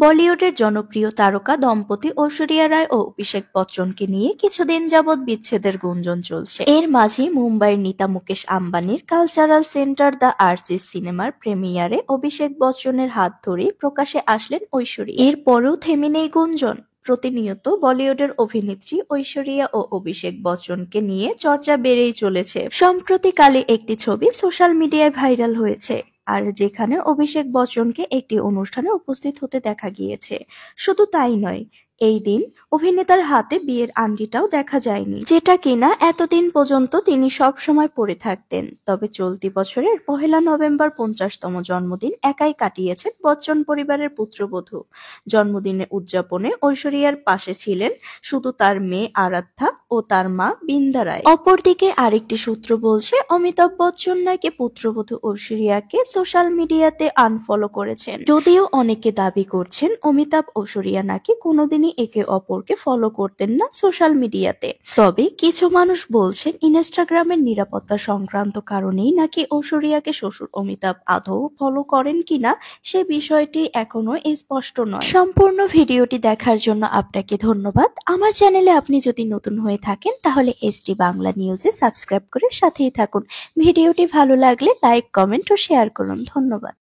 বলিউডের জনপ্রিয় তারকা দম্পতি ঐশ্বরিয়া রায় ও অভিষেক বচ্চনকে নিয়ে কিছুদিন যাবৎ বিচ্ছেদের গুঞ্জন চলছে। এর মাঝে মুম্বাইয়ের নেতা মুকেশ আম্বানির কালচারাল সেন্টার দ্য আর্চিস সিনেমার প্রিমিয়ারে অভিষেক বচ্চনের হাত ধরে প্রকাশ্যে আসলেন ঐশ্বরিয়া। এরপরও থেমে নেই গুঞ্জন। প্রতিনিয়ত বলিউডের অভিনেত্রী ঐশ্বরিয়া ও অভিষেক বচ্চনকে নিয়ে চর্চা বেড়েই চলেছে। সম্প্রতিকালে একটি ছবি সোশ্যাল মিডিয়ায় ভাইরাল হয়েছে, আর যেখানে অভিষেক বচ্চনকে একটি অনুষ্ঠানে উপস্থিত হতে দেখা গিয়েছে। শুধু তাই নয়, এই দিন অভিনেতার হাতে বিয়ের আংটিটাও দেখা যায়নি, যেটা কিনা এতদিন পর্যন্ত তিনি সব সময় পরে থাকতেন। তবে চলতি বছরের 1 নভেম্বর 50তম জন্মদিন একাই কাটিয়েছেন বচ্চন পরিবারের পুত্রবধূ। জন্মদিনের উদযাপনে ঐশ্বরিয়ার পাশে ছিলেন শুধু তার মেয়ে আরাধ্যা ও তার মা বৃন্দা রায়। অপরদিকে আরেকটি সূত্র বলছে, অমিতাভ বচ্চন নাকি পুত্রবধূ ঐশ্বরিয়াকে সোশ্যাল মিডিয়াতে আনফলো করেছেন। যদিও অনেকে দাবি করছেন অমিতাভ ঐশ্বরিয়া নাকি কোনোদিনই একে অপরকে ফলো করতেন না সোশ্যাল মিডিয়াতে। তবে কিছু মানুষ বলছেন ইনস্টাগ্রামের নিরাপত্তা সংক্রান্ত কারণেই নাকি ঐশ্বরিয়াকে শ্বশুর অমিতাভ আদৌ ফলো করেন কিনা সে বিষয়টি এখনো স্পষ্ট নয়। সম্পূর্ণ ভিডিওটি দেখার জন্য আপনাকে ধন্যবাদ। আমার চ্যানেলে আপনি যদি নতুন হয়ে থাকেন তাহলে এসটি বাংলা নিউজে সাবস্ক্রাইব করে সাথেই থাকুন। ভিডিওটি ভালো লাগলে লাইক, কমেন্ট ও শেয়ার করুন। ধন্যবাদ।